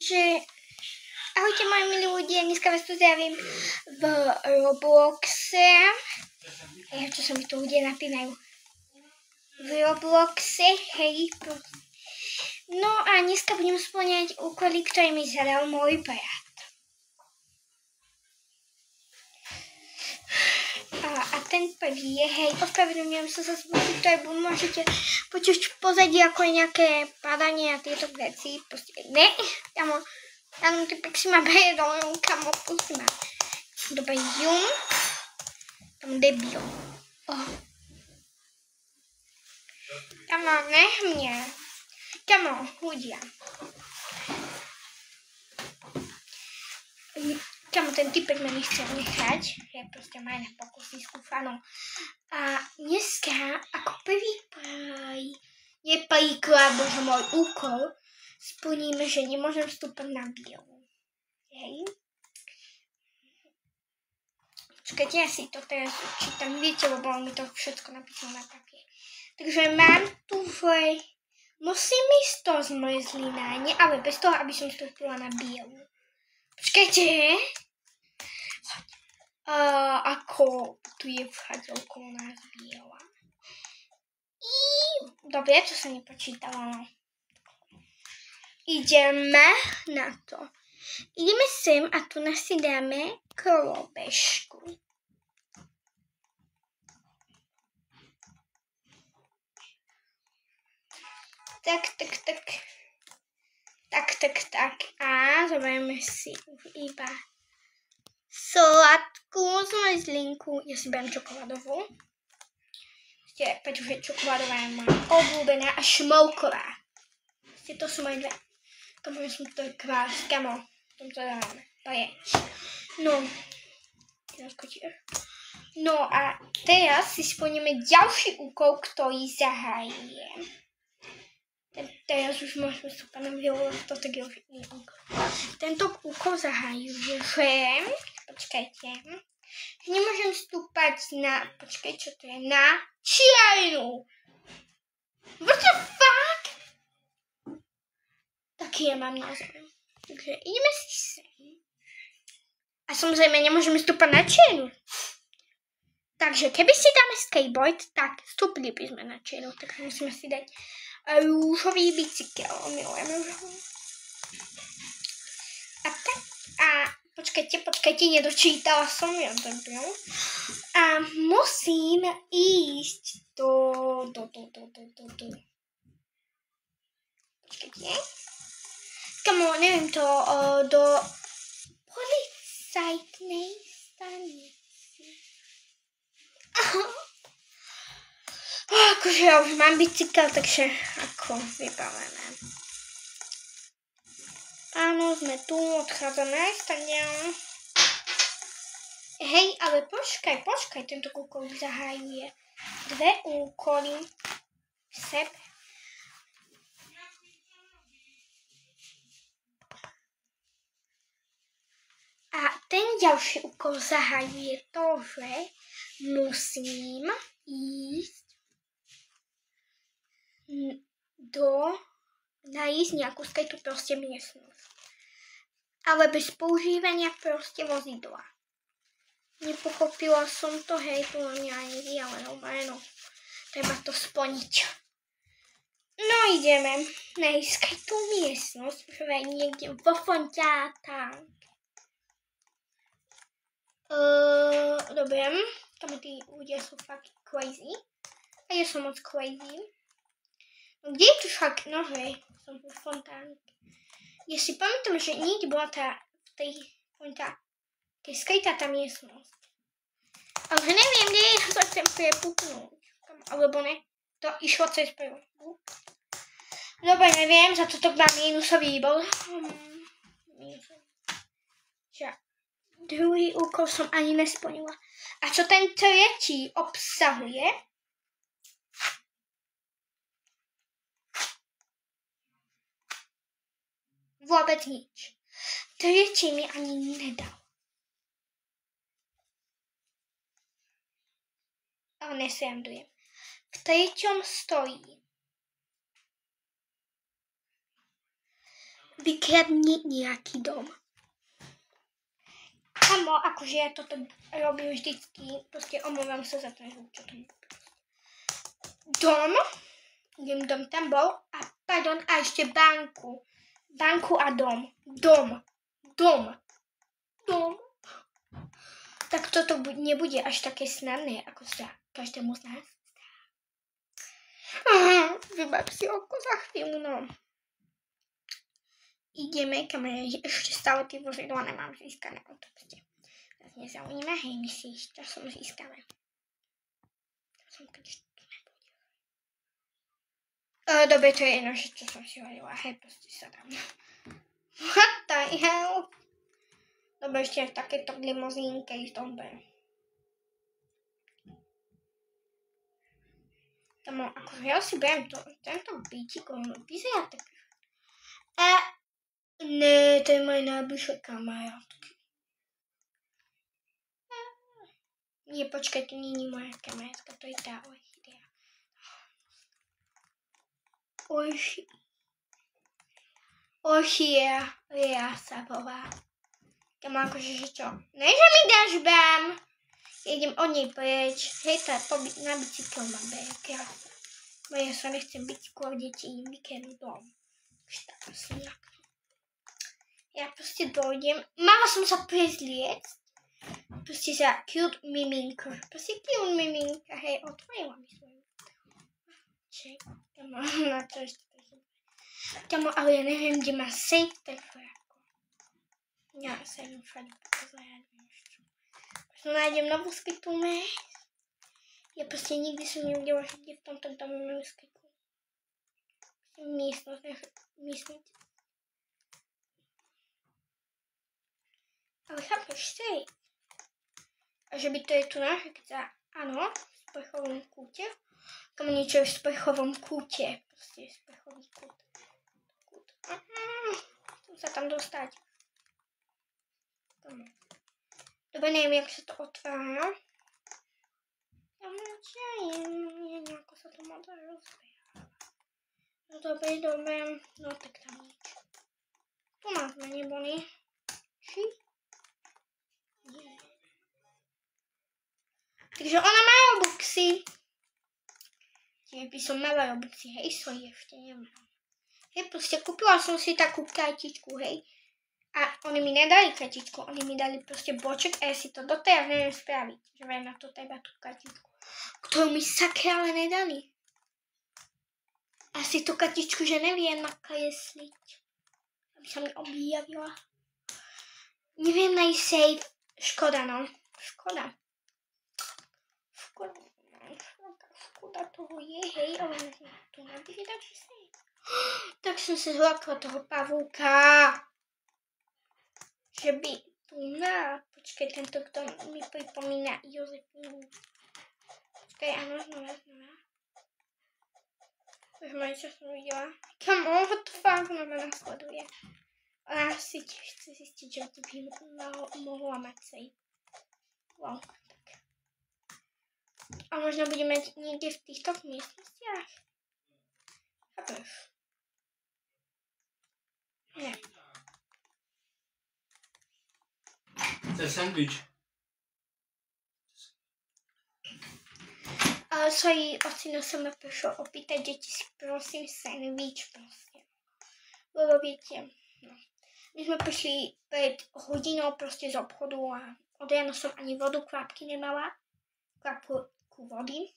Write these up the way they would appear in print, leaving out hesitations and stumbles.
že ahojte moji milí ľudia, dneska vás tu zdravím v Robloxe. Čo sa mi tu ľudia napínajú? V Robloxe, hej. No a dneska budem spĺňať úkoly, ktoré mi zadal môj brat. A ten prvý je, hej, ospravedlňujem sa za zvuky, ktoré môžete počuť v pozadí ako nejaké padanie a tieto veci. Proste, ne, ja ty si ma beje dole, kamo, pusti ma. Dobre, tam debil. Kamo, nech mne. Kamo, ľudia. Kamo, ten typek ma nechcel nechať, je proste má na pokusy skúfanou. A dneska, ako prvý príklad, bože môj úkol, splníme, že nemôžem vstúpať na bielu. Hej. Počkajte, ja si to teraz čítam, viete, lebo on mi to všetko napísal na papier. Takže mám tu, že musím ísť to zmrzlináne, ale bez toho, aby som vstúpila na bielu. Počkajte, ako tu je vchádzal okolo nás biela. Dobre, to sa nepočítalo. Ideme na to. Ideme sem a tu nás si dáme kolobežku. Tak. A zoberieme si iba sladkú zmrzlinku. Ja si beriem čokoládovú. Pretože čokoládová je moja obľúbená a šmolková. To sú moje dve. Kamo, ja som to kvás. Kamo, tom to dáme. Paječ. No a teraz si splníme ďalší úkol, ktorý zahájie. Teraz už môžeme vstúpať na bielu, toto je už iný úkol. Tento úkol zahájuje, že... Počkajte. Nemôžem vstúpať na... Počkaj, čo to je? Na čiernu. What the fuck? Taký ja mám názor. Takže ideme si sem. A samozrejme nemôžeme vstúpať na čiernu. Takže keby si dáme skateboard, tak vstúpili by sme na čiernu. Takže musíme si dať rúžový bicykel. Milujem rúžový. A počkajte, nedočítala som ja debil. A musím ísť do. Počkajte. Kamo, neviem to, do policajtnej stanice. Akože ja už mám bicykel, takže ako vybavené. Áno, sme tu, odchádzame, tak ďalej. Hej, ale počkaj, tento úkol zahájuje dve úkoly v sebe. A ten ďalší úkol zahájuje to, že musím ísť nájsť nejakú skrytú proste miestnosť. Ale bez používania proste vozidla. Nepochopila som to, hej, tu na mňa ani ale no, treba to splniť. No ideme nájsť skrytú miestnosť, že niekde vo fonťátách. Dobre, tam tí ľudia sú fakt crazy. A ja som moc crazy. No kde je tu však? No hej, som v fontánke. Ja si pamätám, že niekde bola v tej skrytá tá miestnosť. Ale neviem, kde je, sa chcem prepuknúť. Alebo ne, to išlo cez prvú. Dobre, neviem, za toto dám minusový bod. Druhý úkol som ani nesplnila. A čo ten tretí obsahuje? Vôbec nič. Tretí mi ani nedal. Ale nesrandujem. V treťom stojí vykradni nejaký dom. Kamo, akože ja toto robím vždycky, proste omluvám sa za ten zvuk, čo to je. Dom, dom tam bol a pardon, a ešte banku. Banku a dom. Dom. Tak toto nebude až také snadné, ako sa každému z nás zdá. Vybav si oko za chvíľu, no. Ideme, kamarát, ešte stále tie vozidla nemám získané. To proste nás nezaujíma, hej, myslíš, to som získala. To som keď tu nebudem. Dobre, to je jedno, že čo som si hovorila, hej, proste sa dám. What the hell? Dobre, ešte v takéto limuzínke ísť dobre. Tam, akože ja si beriem tento bytík, on vyzerá tak. Ne, to je moje najbližšie kamarátky. Nie, počkaj, to nie je moja kamarátka, to je tá orchidea. Orchidea sa volá. Tam akože, že čo? Ne, že mi dáš bám. Idem od nej preč. Hej, tá na bicykel ma beje, krása. Bo ja sa nechcem bicyklovať, deti idem vykernúť dom. Štácniak. Ja proste dojdem. Mala som sa prezliecť. Proste za cute miminko. Proste cute miminka. Hej, otvorila mi svoju. Ček. Tam na to ešte takže. Tam, ale ja neviem, kde má safe telefónko. Ja sa idem všade pozerať. Možno nájdem novú skytúme. Ja proste nikdy som nevidela, že kde v tomto dome majú skytú. Miestnosť. Ale chápeš, safe. A že by to je tu naše, keď sa, áno, v sprchovom kúte. Tam niečo je v sprchovom kúte. Proste je sprchový kút. Chcem sa tam dostať. Dobre, neviem, jak sa to otvára. Tam je nejako sa to má rozbieha. No dobre. No tak tam nič. Tu nás sme neboli. Či? Nie. Takže ona má Robuxy. Čiže by som mala Robuxy, hej, svoje ešte nemám. Hej, proste kúpila som si takú kartičku, hej. A oni mi nedali kartičku, oni mi dali proste boček a ja si to doteraz neviem spraviť. Že viem na to teba tú kartičku, ktorú mi sakra ale nedali. A si tú kartičku, že neviem nakresliť. Aby sa mi objavila. Neviem nájsť safe. Škoda, no. Škoda toho je, hej, ale tu nebude dať safe. Tak som sa zlákla toho pavúka. Že by tu počkaj, tento kto mi pripomína Jozefínu. Počkaj, áno, znova. Už moje, čo som videla. Come on, what the fuck, ona ma nasleduje. Ona si tiež chce zistiť, že by mohla mať safe. Wow, tak. A možno bude mať niekde v týchto miestnostiach. Chápeš? Nie. To je sandwich. Svoji ocino sa ma prišlo opýtať, deti si prosím sandwich proste. Lebo viete, no. My sme prišli pred hodinou proste z obchodu a od rána som ani vodu, kvapky nemala. Kvapku vody.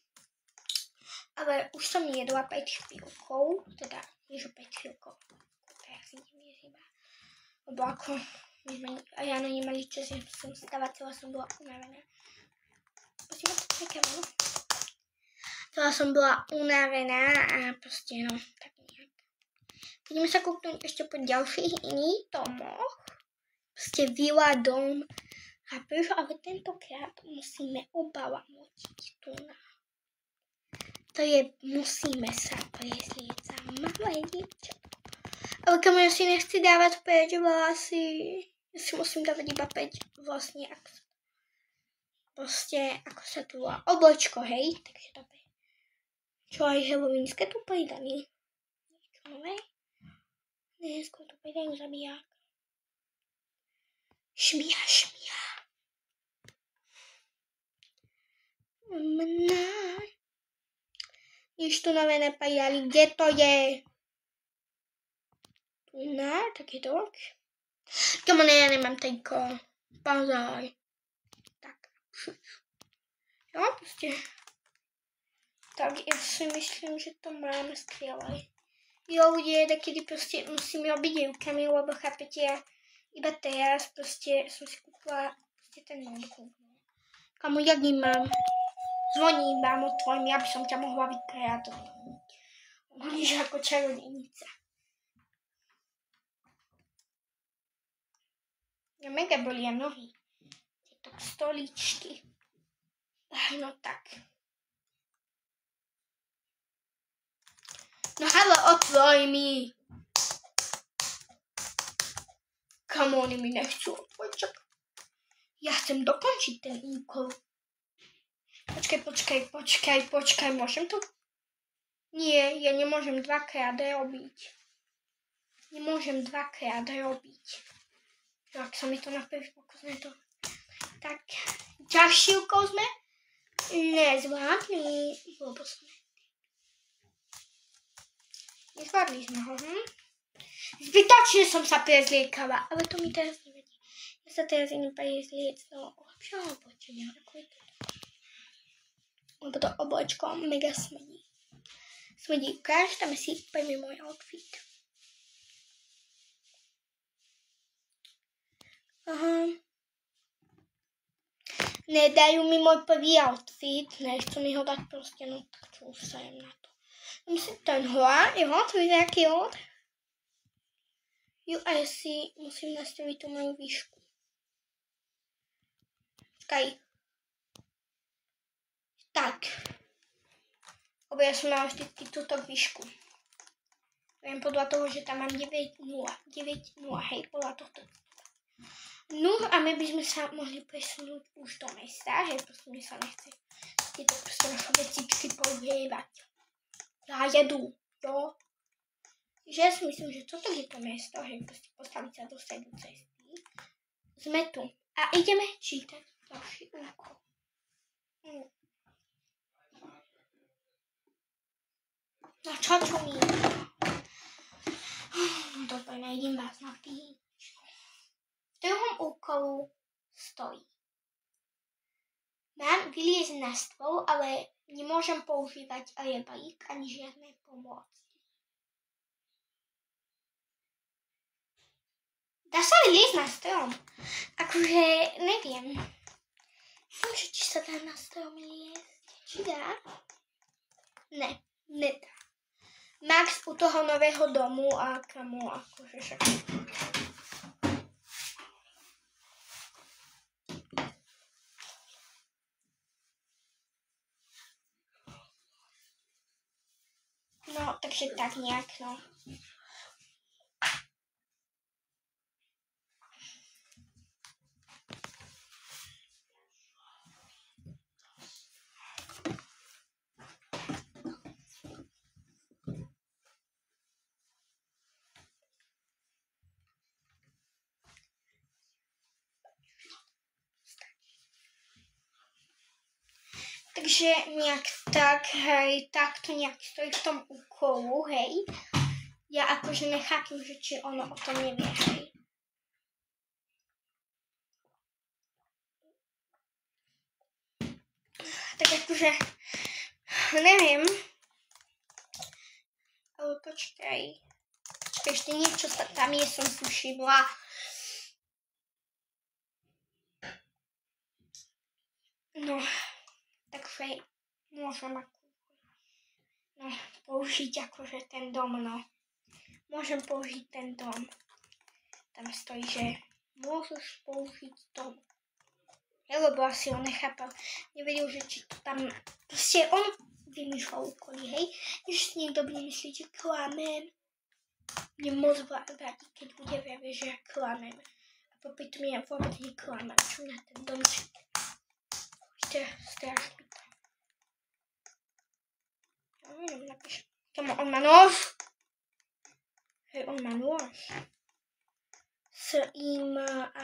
Ale už som jedla 5 chvíľkou, teda nie že 5 chvíľkou. Teraz si nemieřiba. Lebo ako my sme ráno nemali čas, že som stala, celá som bola unavená. Prosím, to je kamera. Celá som bola unavená a proste no, tak nejak. Ideme sa kúknúť ešte po ďalších iných domoch. Proste vila, dom. Chápeš, ale tentokrát musíme oba močiť tu na. To je, musíme sa prezlieť za malé dievčatko. Ale kamo, ja si nechci dávať 5 vlasy. Ja si musím dávať iba 5 vlastne. Proste, ako sa tu volá, oblečko, hej? Takže dobre. Čo aj halloweenské tu pridali? Niečo nové? Ne, skoro to pojde jen zabiják. Šmíha. Mna. Již to nové nepajali, kde to je? Tu ne, tak je to ok. Tomu ne, já nemám tejko. Bazar. Tak, jo, prostě. Tak já si myslím, že to máme skvěle. Jo, lidi, taky prostě musím robit dílkami, lebo chápete, já iba teraz prostě jsem si koupila prostě ten notebook. Kamu, jak ji mám? Zvoní, mám tvojím, já bych som ťa mohla vykreatovať. Budíš jako čarodějnice. Mě mega bolí nohy. Tyto stoličky. No tak. No halo, otvoj mi. Come on, mi nechcú otvoriť. Ja chcem dokončiť ten úkol. Počkaj, môžem to? Nie, ja nemôžem dvakrát robiť. Tak sa mi to na prvý pokus nedo. Tak, ďalší úkol sme nezvládli. Nezvládli sme ho, Zbytočne som sa prezliekala, ale to mi teraz nevadí. Ja sa teraz idem prezliec do lepšieho oblečenia. Lebo to oblečko mega smrdí. Ukáž, dáme si úplne môj outfit. Aha. Nedajú mi môj prvý outfit, nechcú mi ho dať proste, no tak čo už sa jem na to. Myslím, ten hla, jo, to vyzerá aký od. Jo, a ja si musím nastaviť tú moju výšku. Počkaj. Tak. Lebo ja som mala vždycky túto výšku. Viem podľa toho, že tam mám 9,0, hej, podľa tohto. No a my by sme sa mohli presunúť už do mesta, hej, proste mi sa nechce tieto proste naše vecičky pohrievať. Ja jedu, jo. Že ja si myslím, že toto je to mesto, hej, proste postaviť sa do stredu cesty. Sme tu a ideme čítať ďalší úkol. No čo mi? Dobre, najdem vás na píč. V druhom úkolu stojí. Mám vyliezť na stôl, ale nemôžem používať rebalík ani žiadne pomôcky. Dá sa vyliezť na strom? Akože, neviem. Neviem, či sa dá na strom liezť. Či dá? Ne, nedá. Max u toho nového domu a kamu akože však. No, takže tak nejak, no. Takže nejak tak, hej, tak to nejak stojí v tom úkolu, hej. Ja akože nechápim, že či ono o tom nevie, hej. Tak akože, neviem. Ale počkaj. Ešte niečo tam je, som si všimla. No, takže môžem použiť akože ten dom, no. Môžem použiť ten dom. Tam stojí, že môžeš použiť dom. Lebo asi on nechápal. Nevedel, že či to tam... Proste on vymýšľal úkoly, hej. Že si niekto bude myslieť, že klamem. Mne moc vadí, keď bude vraviť, že ja klamem. A popri tom ja vôbec neklamem. Čo na ten domček. Strašný tam. Ja neviem, napíšem. Tomu on má nož. Hej, on má nôž. S-I-M-A-D-A-D.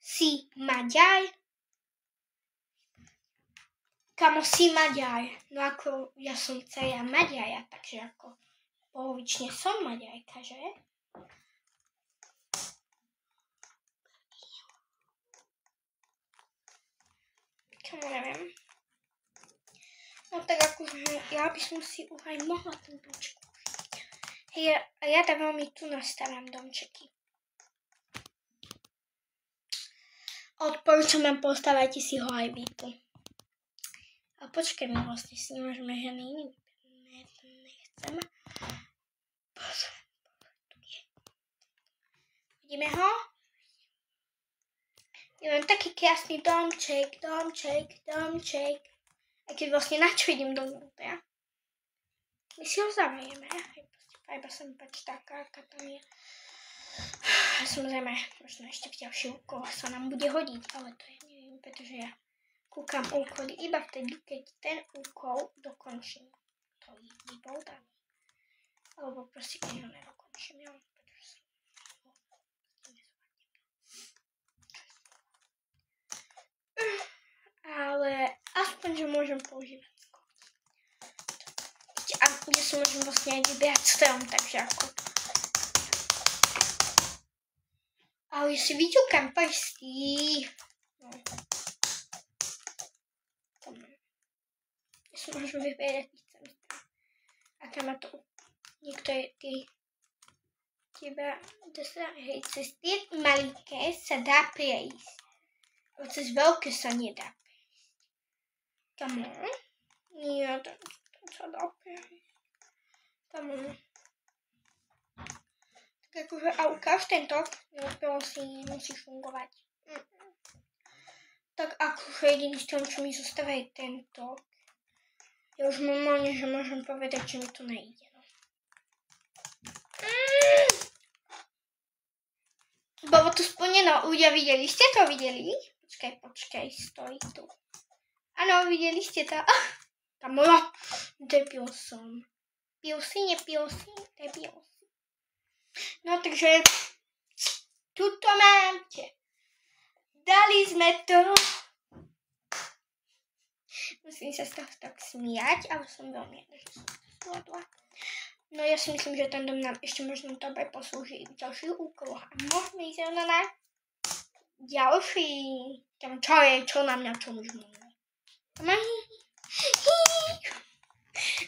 Si Maďar? Kamo, si Maďar. No ako ja som dcera Maďara, takže ako polovične som Maďarka, že? Kamo, neviem. No tak akože ja by som si už aj mohla ten domček užiť. Hej, a ja tak veľmi tu nastavám domčeky. Odporúčam, postavajte si ho aj vy tu. A počkaj, my vlastne si nemôžeme žiadny iný. Nechceme. Pozor, tu je. Vidíme ho? Je len taký krásny domček. A keď vlastne na čo idem dovnútra? My si ho zavrieme. Iba sa mi páči taká, aká tam je. Samozrejme, možno ešte v ďalší úkol sa nám bude hodiť, ale to ja neviem, pretože ja kúkam úkoly iba vtedy, keď ten úkol dokončím. To je bol daný. Alebo proste, keď ho nedokončím, ja pretože ale aspoň, že môžem používať skok. A ja si môžem vlastne aj vyberať strom, takže ako. Ale ja si vyťukám prsty. No. Ja si môžem vyberať, chcem. A tam má to niektoré hej, cez tie maliké sa dá prejsť. Ale cez veľké sa nedá prejsť. Come on. Nie, tam sa dá prejsť. Come on. Tak akože, a ukáž tento, musí fungovať. Tak akože jediný strom, čo mi zostáva je tento. Ja už normálne, že môžem povedať, že mi to nejde. Bolo to splneno. Ľudia, videli ste to? Videli? Počkaj, stojí tu. Áno, videli ste to? Tam debil som. Pil si, debil si. No takže, tuto máte. Dali sme to. Musím sa z toho tak smiať, ale som veľmi rada, že som to zvládla. No ja si myslím, že ten dom nám ešte možno dobre poslúži v ďalších úkoloch. A môžeme ísť na ďalší. Tam čo na mňa, čo už môžeme.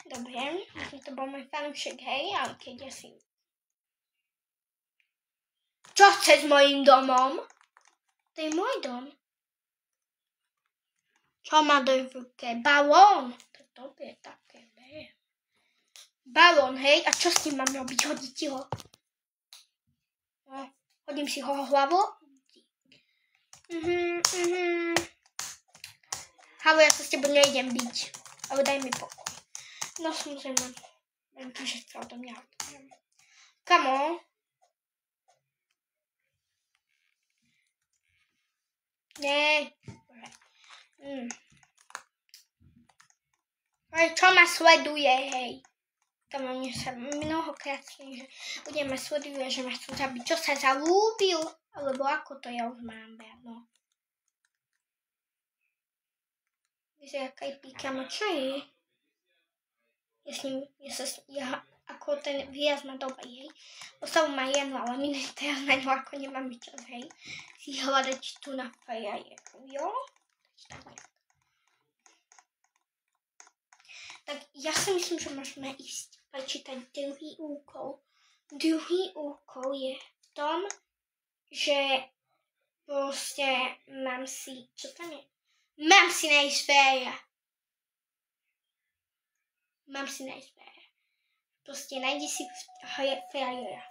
Dobre, to bol môj fanúšek, hej, ale keď ja si... Čo chce s mojím domom? To je môj dom. Čo má do ruke? Balón. To je dobre také, ne? Balón, hej? A čo s tým mám robiť? Hodíte ho? No, hodím si ho hlavu. Halo, ja sa s tebou nejdem byť. Ale daj mi pokoj. No, samozrejme. Len to, že chcel do mňa. Kamo? Nie. Ale čo ma sleduje, hej? Tam mne sa mnohokrát sní, že ľudia ma sledujú, že ma chcú zabiť. Čo sa zalúbil? Alebo ako to ja už mám brať, no. Vyzerá akaj píkama, čo je? Ja ako ten výraz ma dobrý, hej. Postavu má jednu, ale my teraz na ňu ako nemáme čas, hej. Si hľadať tu na frajeru, jo? Tak ja si myslím, že môžeme ísť prečítať druhý úkol. Druhý úkol je v tom, že proste mám si, čo tam je? Mám si nájsť féra. Proste nájdi si frajera.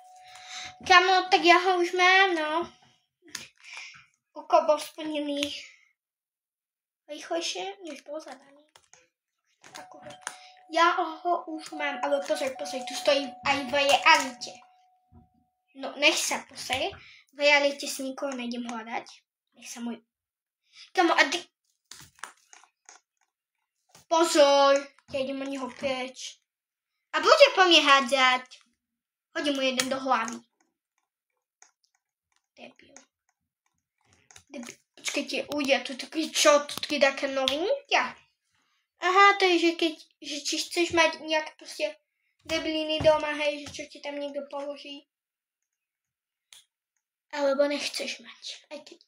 Kamo, tak ja ho už mám, no. Úkol bol splnený rýchlejšie, než bol zadaný. Ja ho už mám, ale pozor, tu stojí aj v realite. No, nech sa pozrie. V realite si nikoho nejdem hľadať. Nech sa môj... Kamo, a ty... Pozor, ja idem od neho preč. A bude po mne hádzať. Hodí mu jeden do hlavy. Debil. Počkajte, ľudia, tu taký čo? Tu také novinka? Aha, to je, že či chceš mať nejaké proste debiliny doma, hej, že čo ti tam niekto položí. Alebo nechceš mať. Aj keď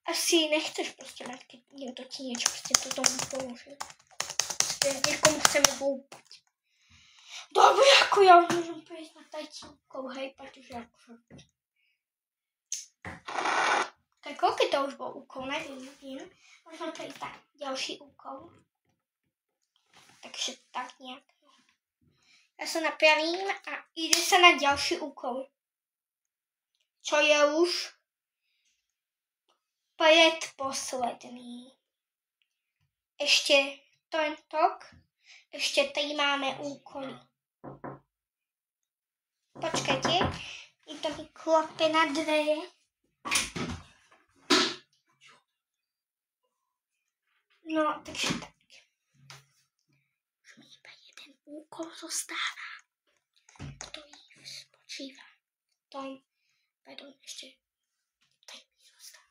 asi nechceš proste mať, keď niekto ti niečo proste to tomu položí. Niekomu chceme vúpať. Dobre, ako ja už môžem prejsť na tajcínkov, hej, pretože akože... Tak koľko to už bol úkol, neviem. Možno to je tak ďalší úkol. Takže tak nejak. Ja sa napravím a ide sa na ďalší úkol. Čo je už predposledný. Ešte tentok, ešte 3 máme úkoly. Počkajte, je to mi klope na dvere. No, takže tak. Už mi iba jeden úkol zostáva, ktorý spočíva v tom, pardon, ešte 3 mi zostáva.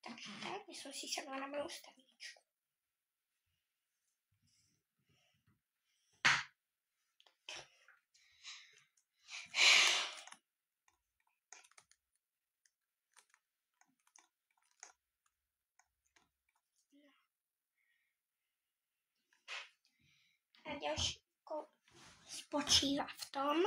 Takže tak, by som si sadla na moju staničku. A ďalší úkol spočíva v tom,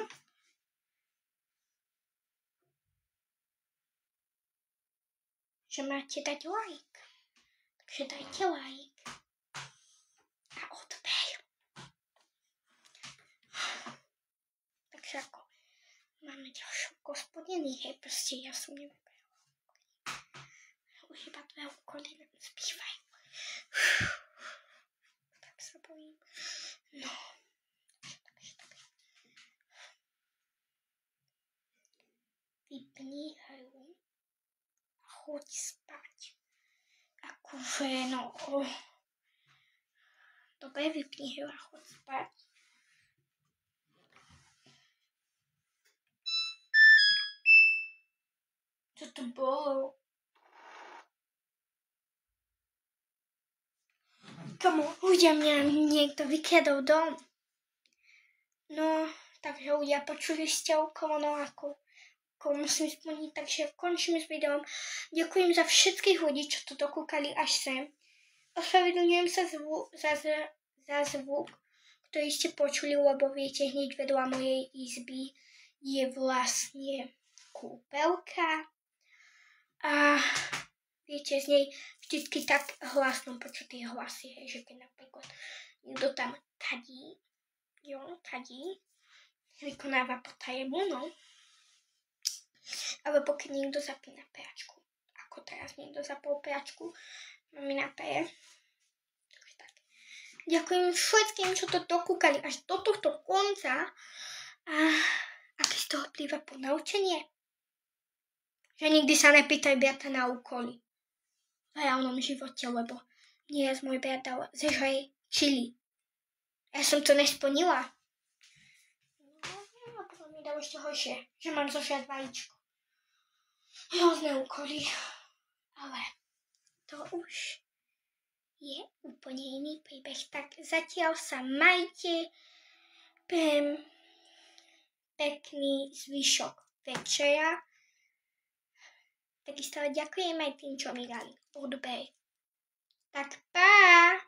že máte dať like. Takže dajte like a odber. Takže ako máme ďalšiu gospodiny, hej, proste ja som nevyberala. Už iba 2 úkoly nám zbývajú. Tak sa bojím. No. Vypni hru a choď spať. Akože, no. Dobre, vypni hru a choď spať. Čo to bolo? Kamo, ľudia, mňa niekto vykradol dom. No, takže ľudia, počuli ste okolo, no ako musím splniť, takže končím s videom. Ďakujem za všetkých ľudí, čo to dokúkali až sem. Ospravedlňujem sa za zvuk, ktorý ste počuli, lebo viete, hneď vedľa mojej izby je vlastne kúpeľka. A viete, z nej vždycky tak hlasno počuť tie hlasy, hej, že keď napríklad niekto tam kadí, vykonáva potajemu, no. Alebo keď niekto zapína pejačku, ako teraz niekto zapol pejačku, mami napeje. Takže tak. Ďakujem všetkým, čo to dokúkali až do tohto konca. A aké z toho plýva ponaučenie? Že nikdy sa nepýtaj brata na úkoly v reálnom živote, lebo nie je môj brat dal zežaj čili. Ja som to nesplnila. No, potom mi dal ešte horšie, že mám zožrať vajíčko. Hrozné úkoly. Ale to už je úplne iný príbeh. Tak zatiaľ sa majte. Pekný zvyšok večera. Takisto ďakujem aj tým, čo mi dali odber. Tak pá!